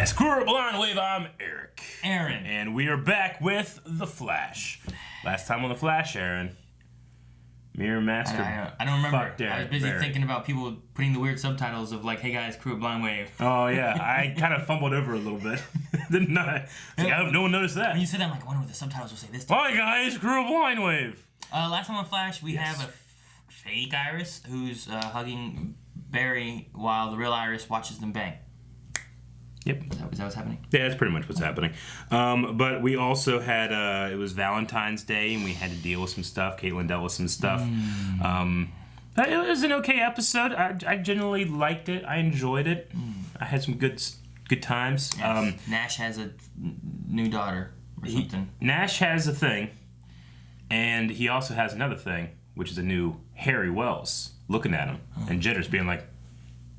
guys, crew Blind Wave, I'm Eric. Aaron. And we are back with The Flash. Last time on The Flash, Aaron. Mirror Master. I don't remember. I was busy thinking about people putting the weird subtitles of like, hey guys, crew Blind Wave. Oh yeah, I kind of fumbled over a little bit. Didn't I? No one noticed that. When you said that, I'm like, I wonder what the subtitles will say this Hi time. guys, crew Blind Wave. Last time on Flash, we have a fake Iris who's hugging Barry while the real Iris watches them bang. Yep. Is that what's happening? Yeah, that's pretty much what's happening. But we also had, it was Valentine's Day, and we had to deal with some stuff. Caitlin dealt with some stuff. It was an okay episode. I generally liked it. I enjoyed it. I had some good times. Yes. Nash has a new daughter or something. Nash has a thing, and he also has another thing, which is a new Harry Wells looking at him, and Jenner's being like,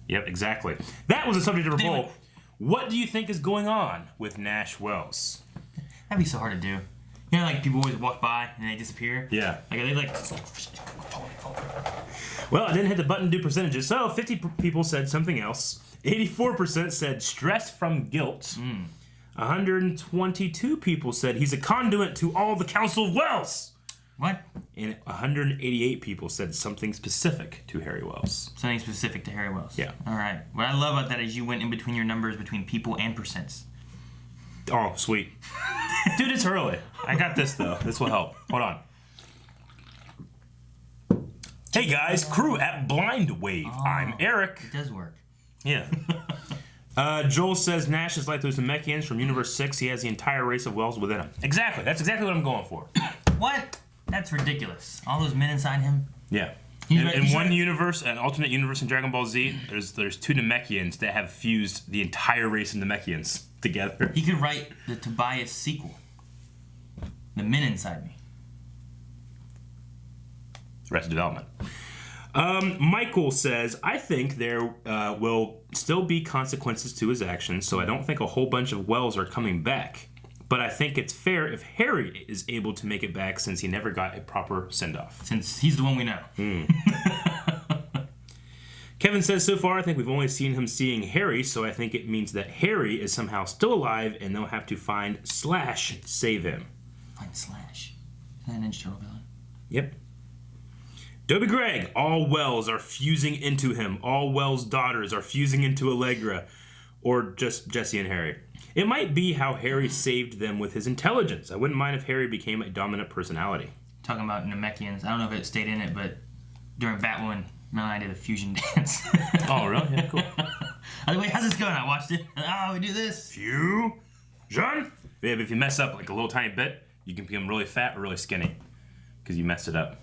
yep, exactly. That was the subject of our poll. What do you think is going on with Nash Wells? That'd be so hard to do. You know, like people always walk by and they disappear? Yeah. Like, are they like... Well, I didn't hit the button to do percentages, so 50 people said something else. 84% said stress from guilt. 122 people said he's a conduit to all the Council of Wells. What? And 188 people said something specific to Harry Wells. Something specific to Harry Wells. Yeah. All right. What I love about that is you went in between your numbers between people and percents. Oh, sweet. Dude, it's early. I got this, though. This will help. Hold on. Hey, guys. Crew at Blind Wave. I'm Eric. It does work. Yeah. Joel says Nash is like those Namekians from Universe 6. He has the entire race of Wells within him. Exactly. That's exactly what I'm going for. What? That's ridiculous. All those men inside him? Yeah. In one universe, an alternate universe in Dragon Ball Z, there's two Namekians that have fused the entire race of Namekians together. He could write the Tobias sequel. The men inside me. Arrested Development. Michael says, I think there will still be consequences to his actions, so I don't think a whole bunch of Wells are coming back. But I think it's fair if Harry is able to make it back since he never got a proper send-off. Since he's the one we know. Kevin says, so far I think we've only seen him seeing Harry, so I think it means that Harry is somehow still alive and they'll have to find Slash to save him. Find Slash? Is that an Ninja Turtle villain? Yep. Dobie Greg, all Wells are fusing into him. All Wells' daughters are fusing into Allegra. Or just Jesse and Harry. It might be how Harry saved them with his intelligence. I wouldn't mind if Harry became a dominant personality. Talking about Namekians, I don't know if it stayed in it, but during Batwoman, Mel and I did a fusion dance. Oh, really? Yeah, cool. I was like, wait, how's this going? I watched it. Oh, we do this. Fusion? Yeah, but if you mess up like a little tiny bit, you can become really fat or really skinny. Because you messed it up.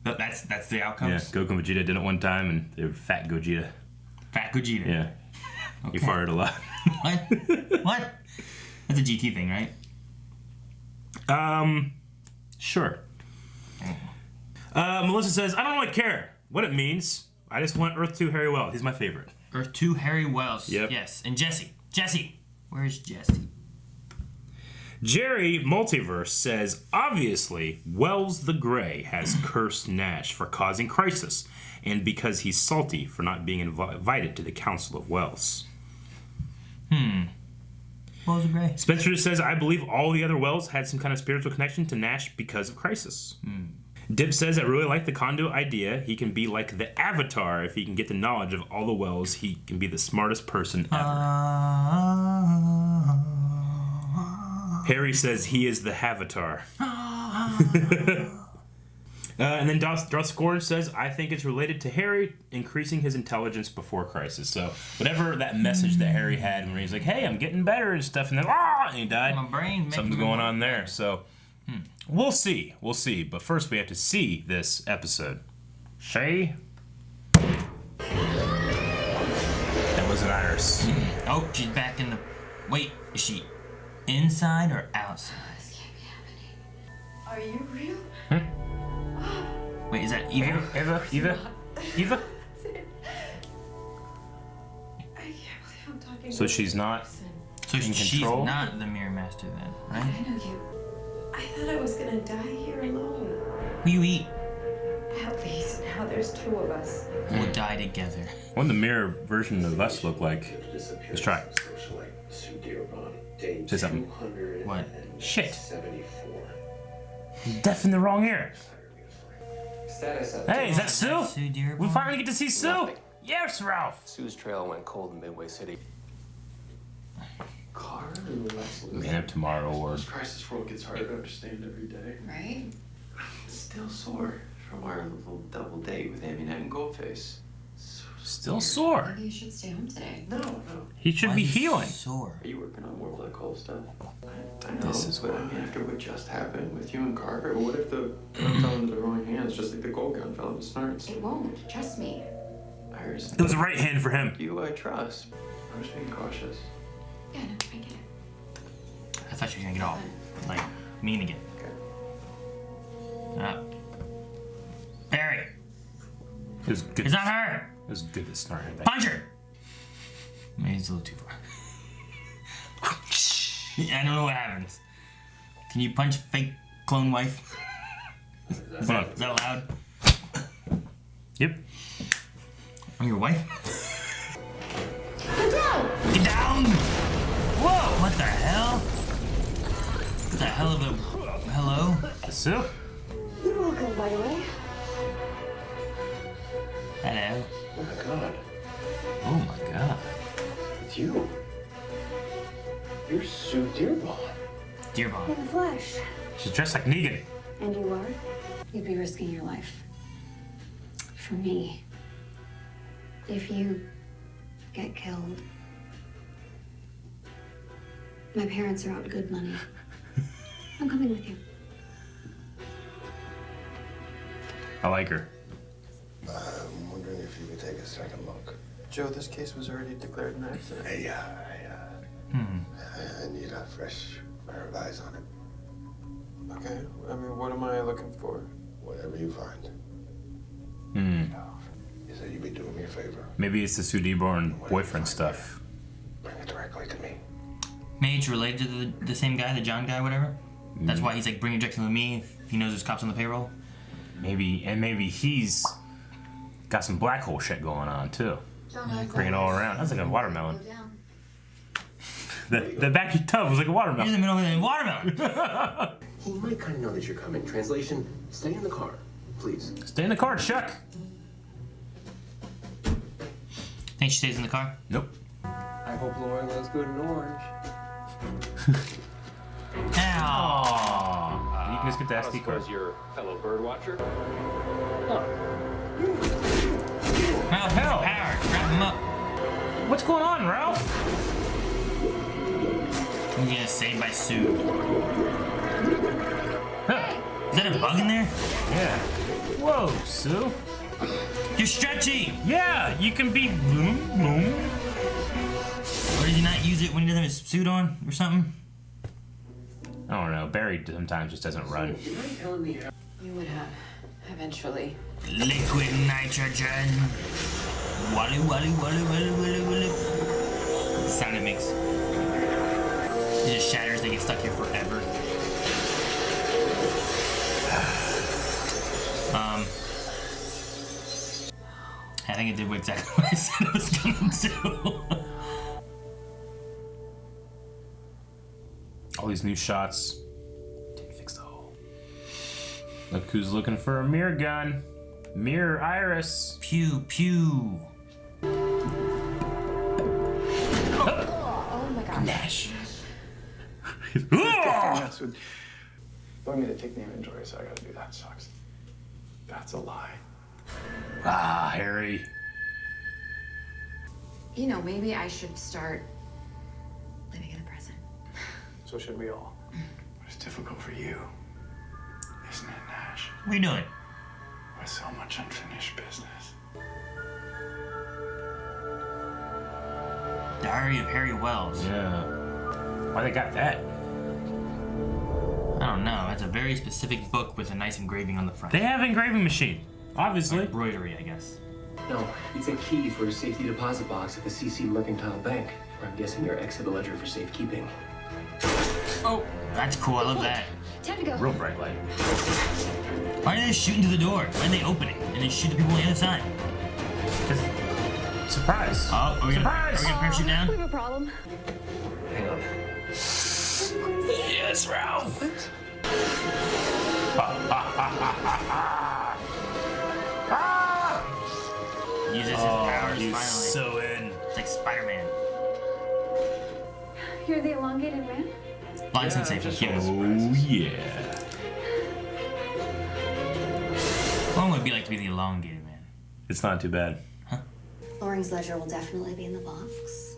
But that's the outcomes? Yeah, Goku and Vegeta did it one time, and they were fat Gogeta. Fat Gogeta? Yeah. Okay. He farted a lot. What? What? That's a GT thing, right? Sure. Melissa says, I don't really care what it means. I just want Earth 2 Harry Wells. He's my favorite. Earth 2 Harry Wells. Yep. Yes. And Jesse. Jesse. Where's Jesse? Jerry Multiverse says, obviously, Wells the Grey has cursed Nash for causing crisis, and because he's salty for not being invited to the Council of Wells. Wells the Grey. Spencer says, I believe all the other Wells had some kind of spiritual connection to Nash because of crisis. Dib says, I really like the conduit idea. He can be like the Avatar. If he can get the knowledge of all the Wells, he can be the smartest person ever. Harry says he is the Havatar. And then Darth Scorn says, I think it's related to Harry increasing his intelligence before crisis. So whatever that message that Harry had when he's like, hey, I'm getting better and stuff, and then, and he died. My brain. Something's going on there. So we'll see. We'll see. But first we have to see this episode. Shay? That was an Iris. Oh, she's back in the... Wait, is she inside or outside? This can't be happening. Are you real? Wait, is that Eva? Eva? I can't believe I'm talking So she's not... So she's control? not the Mirror Master then, right? I know you. I thought I was gonna die here alone. Will you eat? At least now now there's two of us. We'll die together. What would the mirror version of us look like? Let's try. Say something. What? Shit. Deaf in the wrong ear. Hey, is that Sue? Sue Dearborn? We finally get to see Sue. Nothing. Yes, Ralph. Sue's trail went cold in Midway City. Car and Lex Luthor. Man of Tomorrow or This crisis world gets harder to understand every day. Right? I'm still sore from our little double date with Aminette and Goldface. still sore. Maybe you should stay home today. No. He should Why be is he healing. Sore. Are you working on more black hole stuff? I know, This is but I mean, after what just happened with you and Carver, what if the gun fell into the wrong hands, just like the gold gun fell into Snart's? It won't. Trust me. Iris, It was the right hand for him. you I trust. I'm just being cautious. Yeah, no, I get it. I thought you were gonna get all, like, mean again. Okay. Barry, It was good. it's not her! It was good that Snart had that. Punch her! Maybe it's a little too far. I don't know what happens. Can you punch fake clone wife? Hold on. Is that allowed? Yep. I'm your wife? Get down! Get down! Whoa! What the hell? What the hell of a... Hello? Sue? You look good, by the way. Hello? Oh my god, Oh my god. it's you. You're Sue Dearborn. Dear Bob. In the flesh. She's dressed like Negan. And you are? You'd be risking your life. For me. If you get killed. My parents are out good money. I'm coming with you. I like her. I'm wondering if you could take a second look. Joe, this case was already declared an accident. I need a fresh pair of eyes on it. Okay, I mean, what am I looking for? Whatever you find. You said you'd be doing me a favor. Maybe it's the Sue Dearborn boyfriend stuff. Bring it directly to me. Maybe it's related to the same guy, the John guy, whatever. That's why he's like bringing Jackson to me if he knows there's cops on the payroll. Maybe he's got some black hole shit going on too. Bring it all around. That's like a watermelon. The back of your tub was like a He's watermelon. in the middle of the watermelon. He might kind of know that you're coming. Translation, stay in the car, please. Stay in the car, Chuck. Think she stays in the car? Nope. I hope Laura loves good in orange. Ow! Aww. You can just get the I don't SD card. suppose you're a fellow bird watcher? Ralph, hell? power! Wrap him up. What's going on, Ralph? I'm getting saved by Sue. Huh. Is that a bug in there? Yeah. Whoa, Sue. You're stretchy! Yeah, you can be boom, boom. Or did he not use it when he doesn't have his suit on or something? I don't know. Barry sometimes just doesn't run. You mind telling me how? You would have, eventually. Liquid nitrogen. Wally, wally, wally, wally, wally, wally. The sound it makes. It just shatters, they get stuck here forever. I think it did exactly what I said it was going to. All these new shots. Didn't fix the hole. Look who's looking for a mirror gun. Mirror Iris. Pew, pew. Oh my gosh. Nash. Yes, would want me to take the inventory, so I gotta do that. Sucks. That's a lie. Ah, Harry. You know, maybe I should start living in the present. So should we all. But it's difficult for you, isn't it, Nash? What are you doing? With so much unfinished business. Diary of Harry Wells. Yeah. Why they got that? I don't know. It's a very specific book with a nice engraving on the front. They have an engraving machine. Obviously. Embroidery, I guess. No, it's a key for a safety deposit box at the CC Mercantile Bank, where I'm guessing your exit ledger for safekeeping. Oh, that's cool. I love that. Time to go. Real bright light. Why did they shoot into the door? Why did they open it? and then shoot the people on the other side. Surprise! Oh, are we Surprise! gonna parachute down? We have a problem. Hang on. Yes, Ralph! Uses his powers he's finally. so in. It's like Spider-Man. You're the elongated man? Line sensation. Yes. Oh, yeah. What would it be like to be the elongated man? It's not too bad. Loring's ledger will definitely be in the box.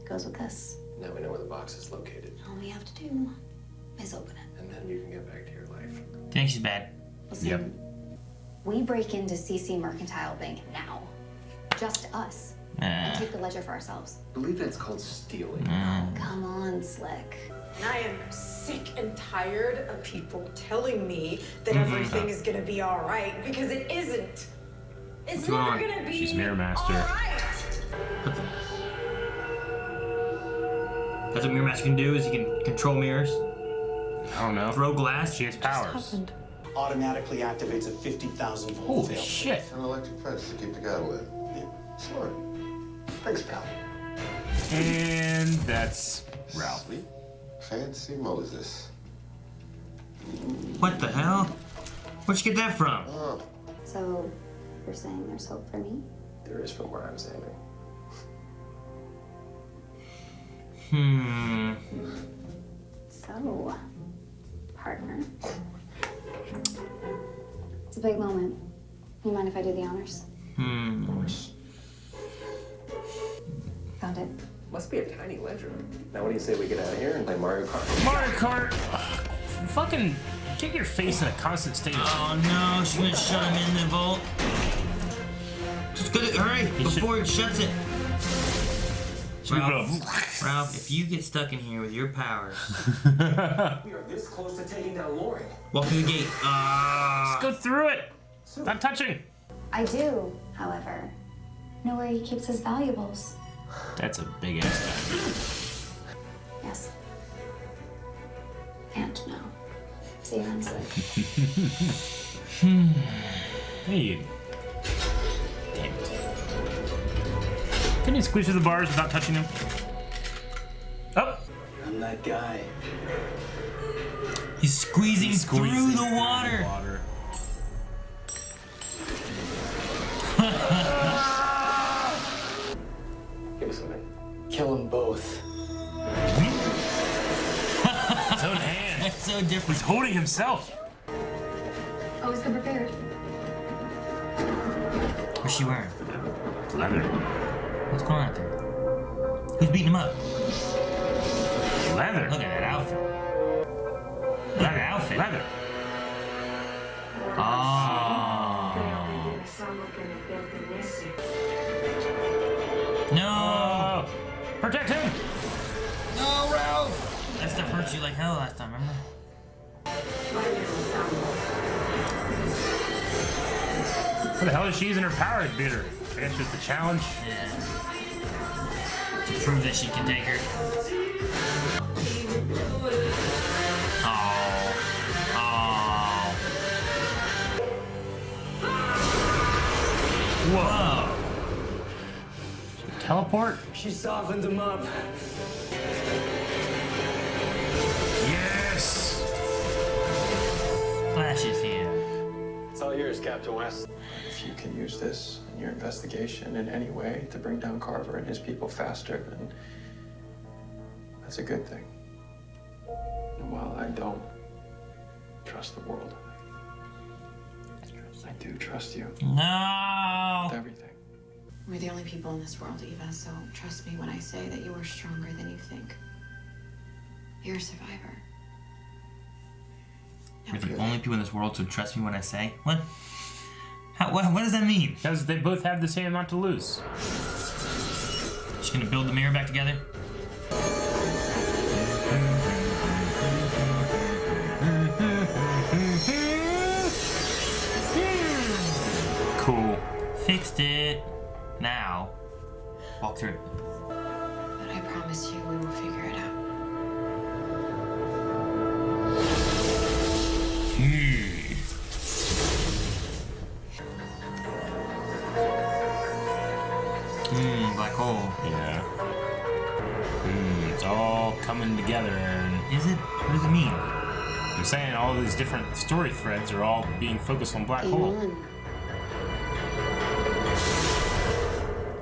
Goes with this. Now we know where the box is located, All we have to do is open it. and then you can get back to your life. Do you think she's bad? Listen, Yep. we break into CC Mercantile Bank now. Just us. And take the ledger for ourselves. I believe that's called stealing. Come on, Slick. And I am sick and tired of people telling me that everything is gonna be all right, because it isn't. It's going never on? gonna be She's Mirror Master. all right. That's what Mirror Master can do, is he can control mirrors, I don't know. throw glass. She has powers. Automatically activates a 50,000 volt Holy fail. shit. An electric fence to keep the guy lit. Yeah, smart. Thanks, pal. And that's Ralph. Sweet. Fancy Moses. What the hell? Where'd you get that from? Oh, So, you're saying there's hope for me? There is from where I'm standing. So, partner. It's a big moment. You mind if I do the honors? Found it. Must be a tiny ledger. Now what do you say we get out of here and play Mario Kart? Mario Kart! Fucking get your face in a constant state of... Oh no, she's gonna shut him in the vault. Just go to, hurry, before it shuts it. Ralph, if you get stuck in here with your powers, We are this close to taking down Loring. walk through the gate. Let's go through it! Not touching! I do, however, know where he keeps his valuables. That's a big ass guy. Yes. And no. See you around, Slick. Hey. Damn it. Can you squeeze through the bars without touching them? Oh! I'm that guy. He's squeezing through the water. Give me something. Kill them both. His own hand. That's so different. He's holding himself. Always come prepared. What's she wearing? Leather. What's going on out there? Who's beating him up? Leather. Look at that outfit. Look at that outfit. Leather. Oh. No. Protect him! No, Ralph. That stuff hurt you like hell last time, remember? What the hell is she using her power to beat her? I guess just a challenge. Yeah. To prove that she can take her. Oh. Whoa. Teleport? She softened him up. Yes! Flashes here. It's all yours, Captain West. If you can use this in your investigation in any way to bring down Carver and his people faster, then that's a good thing. And while I don't trust the world, I do trust you No. with everything. We're the only people in this world, Eva, so trust me when I say that you are stronger than you think. You're a survivor. You're the only people in this world, so trust me when I say. What? What does that mean? Because they both have the same amount to lose. She's gonna build the mirror back together? Cool. Fixed it. Now, walk through it. But I promise you we will figure it out. hole. Yeah. It's all coming together. And Is it? What does it mean? I'm saying all these different story threads are all being focused on black hole.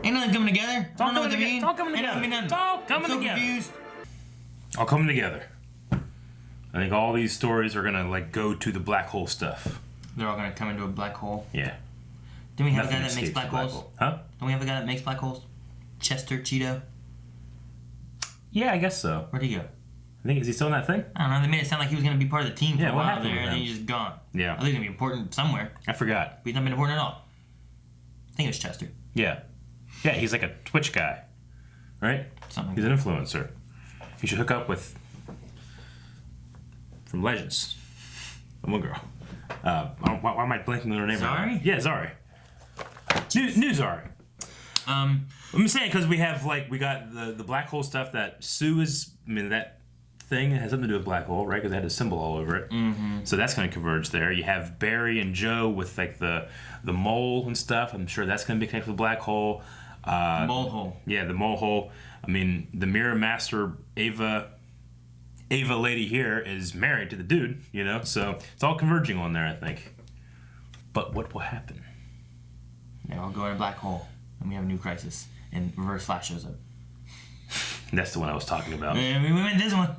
Ain't nothing coming together. I don't know what they mean. It's all coming together. Ain't It's all coming so together. Confused. All coming together. I think all these stories are gonna like go to the black hole stuff. They're all gonna come into a black hole. Yeah. Don't we have Nothing a guy that makes escapes black the holes? hole. Huh? Don't we have a guy that makes black holes? Chester Cheeto. Yeah, I guess so. Where'd he go? I think is he still in that thing? I don't know. They made it sound like he was gonna be part of the team for Yeah, a what while happened there, with and then him? he's just gone. Yeah. I think he's gonna be important somewhere. I forgot. But he's not been important at all. I think it was Chester. Yeah. Yeah, he's like a Twitch guy. Right? Something. He's an influencer. You should hook up with from Legends. One girl. Why am I blanking on her name? Zari? Yeah, Zari. New Zari. I'm saying because we got the black hole stuff that Sue is. I mean that thing has something to do with black hole, right? Because it had a symbol all over it. Mm-hmm. So that's going to converge there. You have Barry and Joe with like the mole and stuff. I'm sure that's going to be connected with the black hole. Mole hole. Yeah, the mole hole. I mean, the Mirror Master Ava lady here is married to the dude, you know? So it's all converging on there, I think. But what will happen? They all go in a black hole, and we have a new crisis, and Reverse Flash shows up. That's the one I was talking about. Man, we went this one.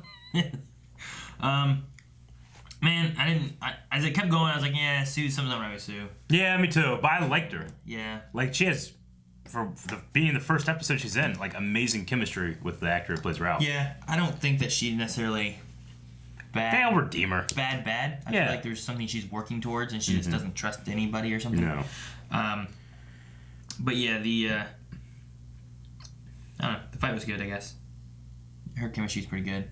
Man, as it kept going, I was like, yeah, Sue, something's not right with Sue. Yeah, me too. But I liked her. Yeah. Like, she has, being the first episode she's in, like, amazing chemistry with the actor who plays Ralph. Yeah, I don't think that she's necessarily bad. They'll redeem her. Bad. I feel like there's something she's working towards, and she just doesn't trust anybody or something. No. But yeah, I don't know. The fight was good, I guess. Her chemistry's pretty good.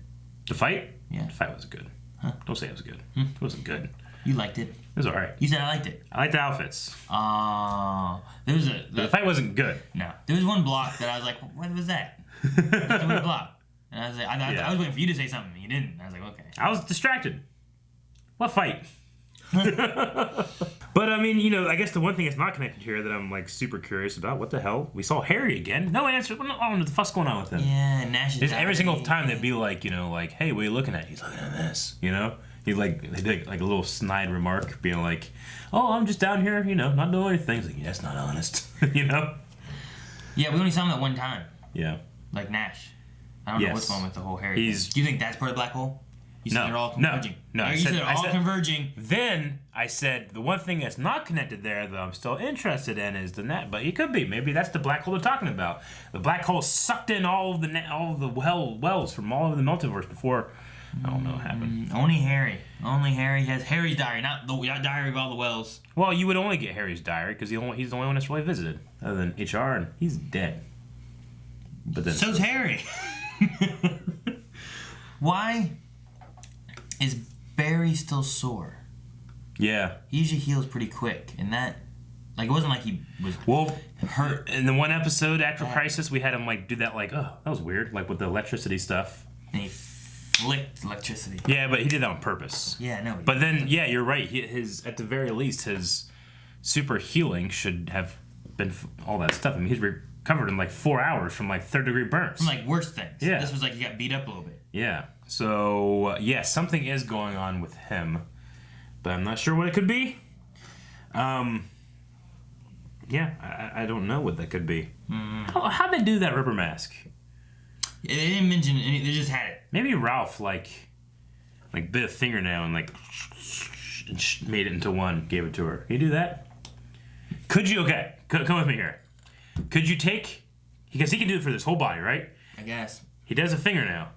The fight? Yeah. The fight was good. Huh? Don't say it was good. It wasn't good. You liked it. It was alright. You said I liked it. I liked the outfits. There was The fight wasn't good. No. There was one block that I was like, what was that? That's a weird block. And I was like, I was waiting for you to say something, and you didn't. I was like, okay. I was distracted. What fight? But I mean, you know, I guess the one thing that's not connected here that I'm like super curious about, what the hell? We saw Harry again. No answer. I don't know what the fuck's going on with him. Yeah, Nash is every single time they'd be like, you know, like, hey, what are you looking at? He's looking at this, you know? He'd like a little snide remark being like, oh, I'm just down here, you know, not doing anything. He's like, yeah, that's not honest, you know? Yeah, we only saw him that one time. Yeah. Like Nash. I don't know what's going on with the whole Harry thing. Do you think that's part of the black hole? You said they're all converging. No. You said they're all converging. Then I said the one thing that's not connected there, though I'm still interested in, is the net. But it could be. Maybe that's the black hole they're talking about. The black hole sucked in all of the wells from all of the multiverse before. I don't know what happened. Only Harry. Only Harry has Harry's diary, not the diary of all the wells. Well, you would only get Harry's diary because he's the only one that's really visited, other than HR, and he's dead. But then so's Harry. Why is Barry still sore? Yeah. He usually heals pretty quick, and that, like, it wasn't like he was hurt. In the one episode after Crisis, we had him like do that, like, oh, that was weird, like with the electricity stuff. And he flicked electricity. Yeah, but he did that on purpose. Yeah, no. But then, yeah, you're right. His at the very least, his super healing should have been all that stuff. I mean, he's recovered in like 4 hours from like third-degree burns. From like worse things. Yeah. This was like he got beat up a little bit. Yeah. So yeah, something is going on with him, but I'm not sure what it could be. Yeah, I don't know what that could be. How'd they do that rubber mask? Yeah, they didn't mention it. They just had it. Maybe Ralph like bit a fingernail and like made it into one, gave it to her. Can you do that? Could you? Okay, come with me here. Could you take? Because he can do it for this whole body, right? I guess. He does a fingernail,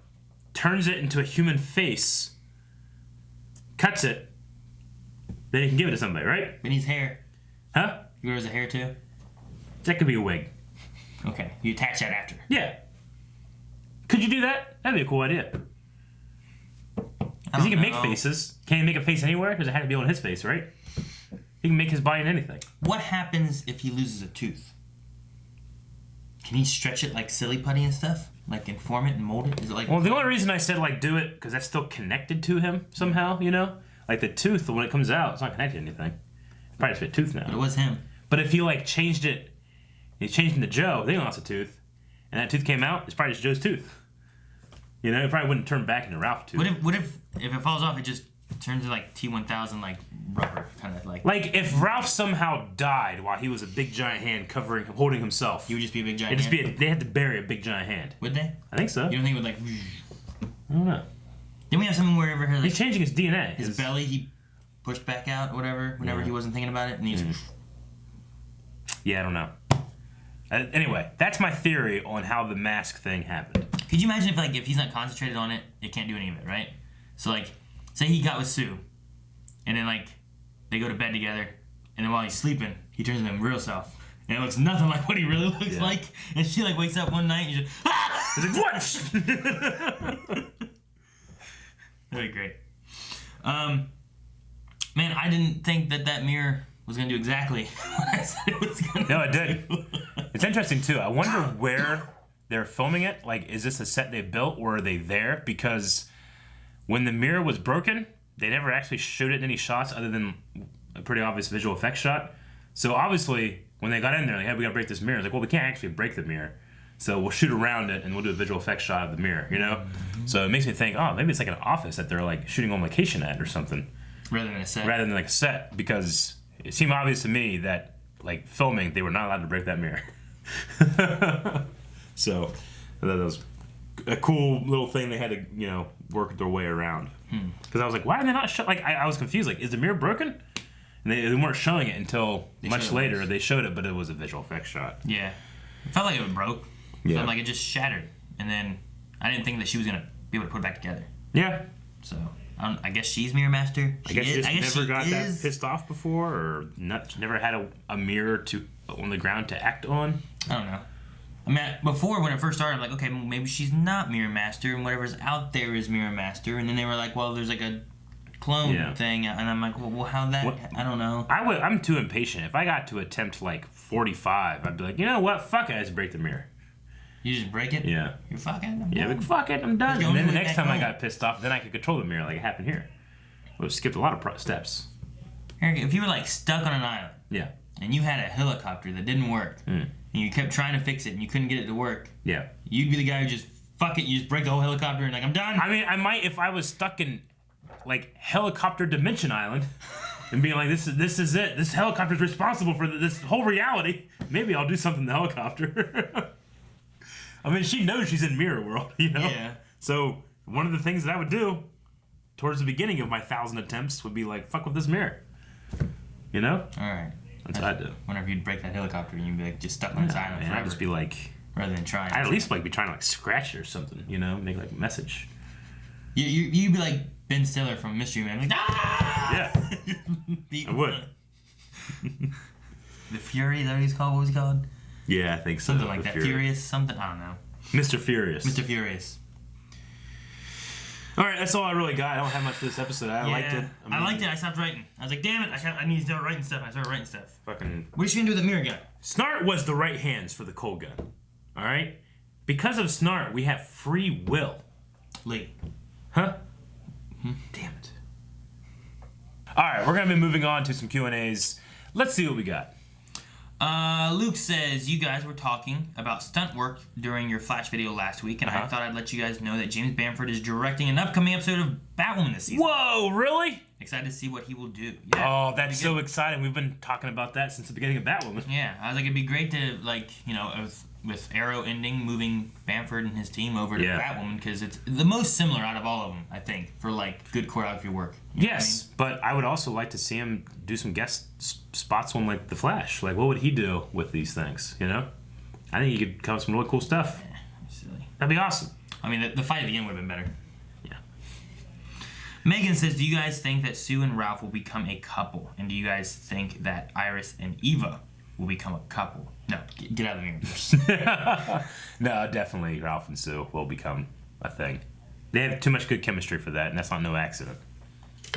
turns it into a human face, cuts it, then he can give it to somebody, right? But he needs hair. Huh? He wears a hair too? That could be a wig. Okay, you attach that after. Yeah. Could you do that? That'd be a cool idea. Because he can make faces. Can he make a face anywhere? Because it had to be on his face, right? He can make his body in anything. What happens if he loses a tooth? Can he stretch it like silly putty and stuff? Like inform it and mold it? Is it like? Well, the only reason I said like do it because that's still connected to him somehow. You know, like the tooth when it comes out, it's not connected to anything. It's probably just a tooth now. But it was him. But if you like changed it, you changed it to Joe, they lost a tooth. and that tooth came out, it's probably just Joe's tooth. You know, it probably wouldn't turn back into Ralph's tooth. What if it falls off, it just turns into like T-1000 like rubber kind of like. Like if Ralph somehow died while he was a big giant hand holding himself, he would just be a big giant. It'd just be they had to bury a big giant hand. Would they? I think so. You don't think it would like? I don't know. Didn't we have something wherever like, he's changing his DNA? His belly he pushed back out or whatever whenever he wasn't thinking about it, and he's. Yeah, I don't know. Anyway, that's my theory on how the mask thing happened. Could you imagine if he's not concentrated on it, it can't do any of it, right? So like, say he got with Sue, and then like, they go to bed together, and then while he's sleeping, he turns into his real self, and it looks nothing like what he really looks like. And she like wakes up one night and she's just He's like, what? That'd be great. Man, I didn't think that mirror was gonna do exactly what I said it was gonna. No, it did. It's interesting too. I wonder where they're filming it. Like, is this a set they built, or are they there? Because when the mirror was broken, they never actually showed it in any shots other than a pretty obvious visual effects shot. So obviously, when they got in there, like, hey, we gotta break this mirror. It's like, well, we can't actually break the mirror. So we'll shoot around it and we'll do a visual effects shot of the mirror, you know? So it makes me think, oh, maybe it's like an office that they're like shooting on location at or something. Rather than a set. Rather than like a set, because it seemed obvious to me that like filming, they were not allowed to break that mirror. So that was a cool little thing they had to, you know, work their way around. Because I was like, why are they not like I was confused. Like, is the mirror broken? And they weren't showing it until much later. They showed it, but it was a visual effects shot. Yeah. It felt like it broke. It Yeah. felt like it just shattered. And then I didn't think that she was going to be able to put it back together. Yeah. So I guess she's Mirror Master. I guess she just never got that pissed off before, or never had a mirror on the ground to act on. I don't know. I mean, before when it first started, I'm like, okay, maybe she's not Mirror Master, and whatever's out there is Mirror Master. And then they were like, well, there's like a clone thing, and I'm like, well, how that? I don't know. I'm too impatient. If I got to attempt like 45, I'd be like, you know what? Fuck it, I just break the mirror. You just break it? Yeah. You're fucking. Yeah, like, fuck it, I'm done. And then the next time I got pissed off, then I could control the mirror like it happened here. We skipped a lot of steps. Eric, if you were like stuck on an island, yeah, and you had a helicopter that didn't work, and you kept trying to fix it and you couldn't get it to work, yeah, you'd be the guy who just fuck it, you just break the whole helicopter and like, I'm done. I mean, I might if I was stuck in like helicopter dimension island and being like, this is it. This helicopter's responsible for this whole reality. Maybe I'll do something to the helicopter. I mean, she knows she's in Mirror World, you know? Yeah. So one of the things that I would do towards the beginning of my 1,000 attempts would be like, fuck with this mirror. You know? Alright. That's what I'd do. Whenever you'd break that helicopter and you'd be like just stuck on this island forever. I'd just be like... Rather than trying. I'd at least like be trying to like scratch it or something, you know? Make like a message. You'd be like Ben Stiller from Mystery Man. Like, ah! Yeah. I would. The Fury, is that what he's called? What was he called? Yeah, I think so. Something like that. Furious something? I don't know. Mr. Furious. Mr. Furious. All right, that's all I really got. I don't have much for this episode. I liked it. I liked it. I stopped writing. I was like, damn it, I need to start writing stuff. I started writing stuff. Fucking. What are you gonna do with the mirror gun? Snart was the right hands for the cold gun. All right? Because of Snart, we have free will. Lee. Huh? Damn it. All right, we're going to be moving on to some Q&As. Let's see what we got. Luke says, you guys were talking about stunt work during your Flash video last week, and I thought I'd let you guys know that James Bamford is directing an upcoming episode of Batwoman this season. Whoa, really? Excited to see what he will do. Yeah, oh, that's so exciting. We've been talking about that since the beginning of Batwoman. Yeah, I was like, it'd be great to, like, you know, with Arrow ending, moving Bamford and his team over to Batwoman, because it's the most similar out of all of them, I think, for, like, good choreography work. Yes, but I would also like to see him do some guest spots on, like, The Flash. Like, what would he do with these things, you know? I think he could come up with some really cool stuff. Yeah, silly. That'd be awesome. I mean, the fight at the end would have been better. Yeah. Megan says, do you guys think that Sue and Ralph will become a couple? And do you guys think that Iris and Eva will become a couple? No, get out of the mirror. No, definitely Ralph and Sue will become a thing. They have too much good chemistry for that, and that's not no accident.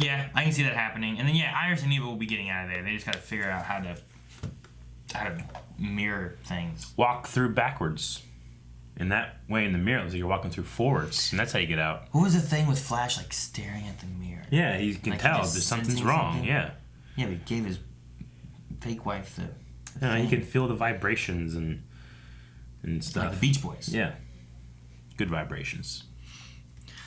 Yeah, I can see that happening. And then, yeah, Iris and Eva will be getting out of there. They just got to figure out how to mirror things. Walk through backwards. In that way in the mirror, it's like you're walking through forwards, and that's how you get out. What was the thing with Flash, like, staring at the mirror? Yeah, he can tell there's something's wrong, something? Yeah, but he gave his fake wife the he can feel the vibrations and and stuff. Like the Beach Boys. Yeah. Good vibrations.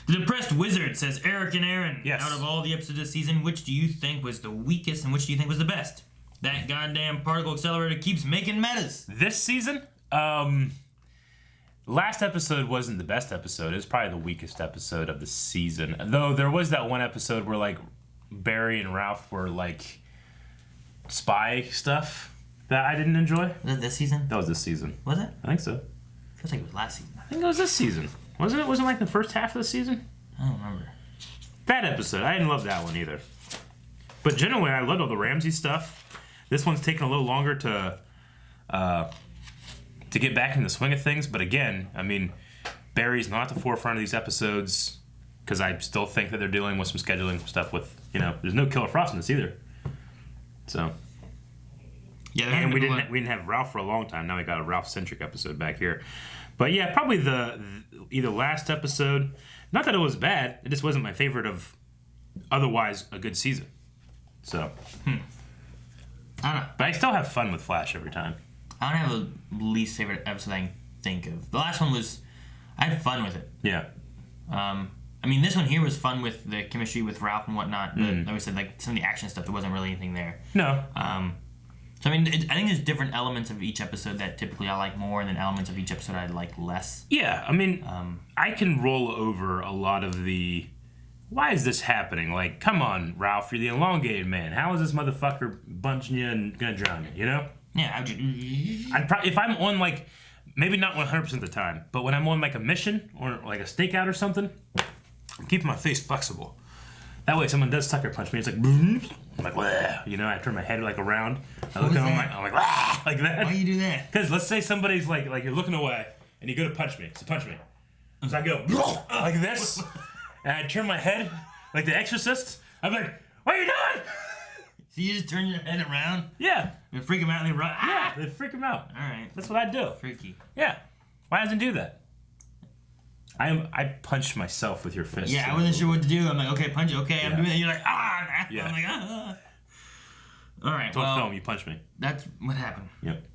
The Depressed Wizard says, Eric and Aaron, Yes. out of all the episodes this season, which do you think was the weakest and which do you think was the best? That goddamn particle accelerator keeps making metas. This season, last episode wasn't the best episode. It was probably the weakest episode of the season. Though there was that one episode where like Barry and Ralph were like spy stuff that I didn't enjoy. Was that this season? That was this season. Was it? I think so. Feels like it was last season. I think it was this season. Wasn't it? Wasn't it like the first half of the season? I don't remember. That episode, I didn't love that one either. But generally, I loved all the Ramsey stuff. This one's taking a little longer to get back in the swing of things. But again, I mean, Barry's not at the forefront of these episodes because I still think that they're dealing with some scheduling stuff with, there's no Killer Frost in this either. So. Yeah, and we didn't have Ralph for a long time. Now we got a Ralph-centric episode back here. But yeah, probably the either last episode. Not that it was bad. It just wasn't my favorite of otherwise a good season. So. I don't know. But I still have fun with Flash every time. I don't have a least favorite episode I can think of. The last one was, I had fun with it. Yeah. I mean, this one here was fun with the chemistry with Ralph and whatnot. But like I said, like some of the action stuff, there wasn't really anything there. No. So I mean, I think there's different elements of each episode that typically I like more, and then elements of each episode I like less. Yeah, I mean, I can roll over a lot of the. Why is this happening? Like, come on, Ralph, you're the elongated man. How is this motherfucker bunching you and gonna drown you? You know? Yeah, if I'm on like, maybe not 100% of the time, but when I'm on like a mission or like a stakeout or something, I'm keeping my face flexible. That way, if someone does sucker punch me, it's like, I'm like, wah, I turn my head like around. I look at them, I'm like, wah, like that. Why you do that? Because let's say somebody's like you're looking away, and you go to punch me. So punch me. So I go like this, and I turn my head like the Exorcist. I'm like, what are you doing? So you just turn your head around? Yeah. And freak them out and they run? Yeah, they freak them out. All right. That's what I do. Freaky. Yeah. Why doesn't it do that? I punch myself with your fist. Yeah, I wasn't sure what to do. I'm like, okay, punch it. Okay, I'm doing it. You're like, ah. Yeah. I'm like, ah. All right, Don't film, you punch me. That's what happened. Yep.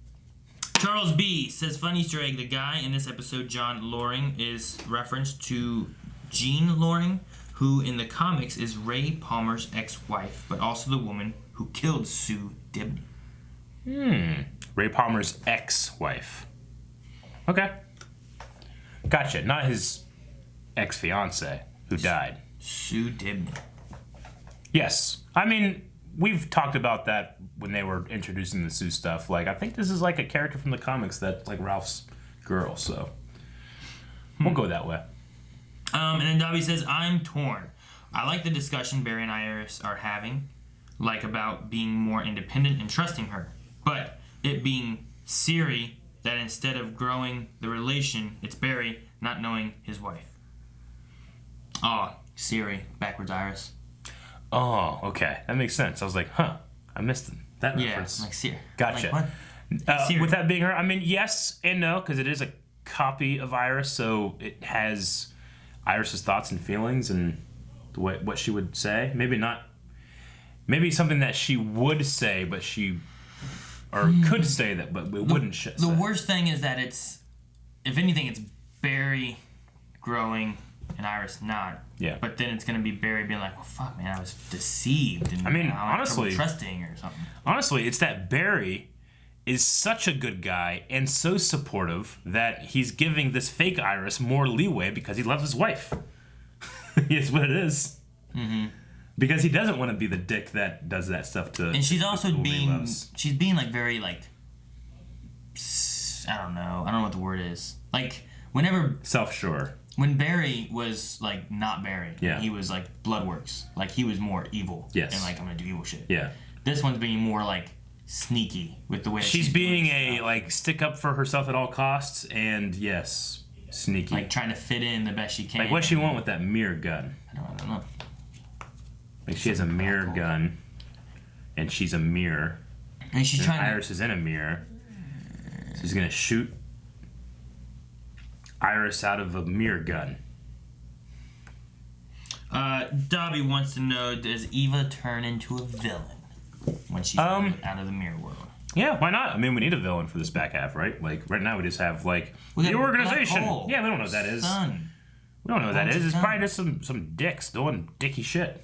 Charles B. says, fun Easter egg, the guy in this episode, John Loring, is referenced to Jean Loring, who in the comics is Ray Palmer's ex-wife, but also the woman who killed Sue Dibney. Ray Palmer's ex-wife. Okay. Gotcha. Not his ex-fiance who died. Sue Dibney. Yes. I mean, we've talked about that when they were introducing the Sue stuff. Like, I think this is like a character from the comics that's like Ralph's girl, so we'll go that way. And then Dobby says, I'm torn. I like the discussion Barry and Iris are having, like about being more independent and trusting her. But it being Siri that instead of growing the relation, it's Barry not knowing his wife. Oh, Siri, backwards Iris. Oh, okay. That makes sense. I was like, huh, I missed that reference. Yeah, like Siri. Gotcha. Like, what? With that being her, I mean, yes and no, because it is a copy of Iris, so it has Iris's thoughts and feelings and what she would say. Maybe not. Maybe something that she would say, but could say that, but it wouldn't say. The worst thing is that it's, if anything, it's Barry growing and Iris not. Yeah. But then it's gonna be Barry being like, well, fuck, man, I was deceived. And I mean, I'm having honestly, trouble trusting or something. Honestly, it's that Barry is such a good guy and so supportive that he's giving this fake Iris more leeway because he loves his wife. It's what it is. Mm-hmm. Because he doesn't want to be the dick that does that stuff to. And she's also being, she's being like very like, I don't know what the word is. Like whenever self-sure. When Barry was like not Barry, yeah, he was like Bloodworks. Like he was more evil. Yes. And like I'm gonna do evil shit. Yeah. This one's being more like sneaky with the way she's being a like stick up for herself at all costs, and yes, sneaky. Like trying to fit in the best she can. Like what's she want with that mirror gun? I don't know. Like she has a mirror gun, and she's a mirror. And she's trying. Iris is in a mirror. So she's gonna shoot Iris out of a mirror gun. Dobby wants to know: does Eva turn into a villain when she's out of the mirror world? Yeah, why not? I mean, we need a villain for this back half, right? Like, right now we just have, like, the organization. Yeah, we don't know what that is. We don't know what that is. It's probably just some dicks doing dicky shit.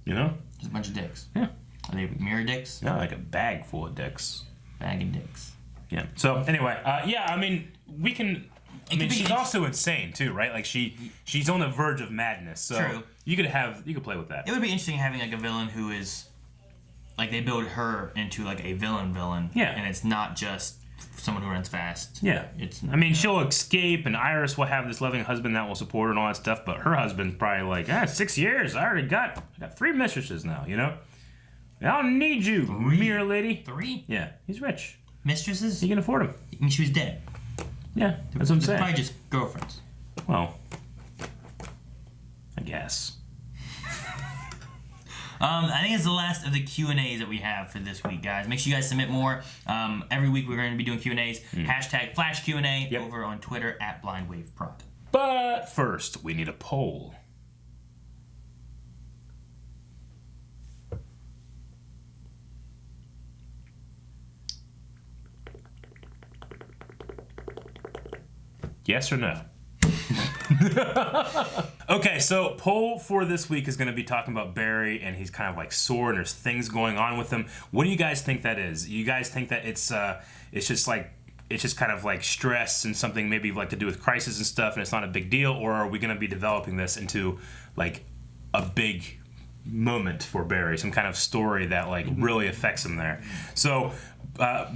You know? Just a bunch of dicks. Yeah. Are they mirror dicks? No, like a bag full of dicks. Bag of dicks. Yeah. So, anyway, yeah, I mean, we can... I mean, she's also insane, too, right? Like, she's on the verge of madness. So True. You could play with that. It would be interesting having, like, a villain who is... Like, they build her into, like, a villain. Yeah. And it's not just someone who runs fast. Yeah. I mean, she'll escape, and Iris will have this loving husband that will support her and all that stuff, but her husband's probably like, 6 years. I got 3 mistresses now, you know? I don't need you, mirror lady. 3? Yeah. He's rich. Mistresses? He can afford them. I mean, she was dead. Yeah, that's what I'm saying. Probably just girlfriends. Well, I guess. I think it's the last of the Q&As that we have for this week, guys. Make sure you guys submit more. Every week we're going to be doing Q&As. Hashtag Flash Q&A over on Twitter at BlindWaveProd. But first, we need a poll. Yes or no? Okay, so poll for this week is going to be talking about Barry, and he's kind of like sore, and there's things going on with him. What do you guys think that is? You guys think that it's just kind of like stress and something maybe like to do with crisis and stuff, and it's not a big deal, or are we going to be developing this into like a big moment for Barry, some kind of story that like really affects him there? So,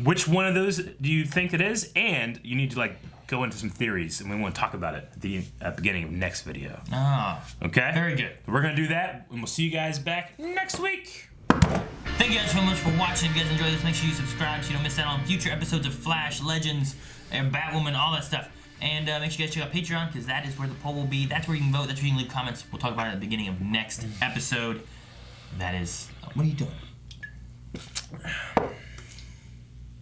which one of those do you think it is? And you need to like go into some theories, and we want to talk about it at the beginning of next video. Okay? Very good. We're going to do that, and we'll see you guys back next week. Thank you guys so much for watching. If you guys enjoyed this, make sure you subscribe so you don't miss out on future episodes of Flash, Legends, and Batwoman, all that stuff. And make sure you guys check out Patreon, because that is where the poll will be. That's where you can vote. That's where you can leave comments. We'll talk about it at the beginning of next episode. That is... What are you doing?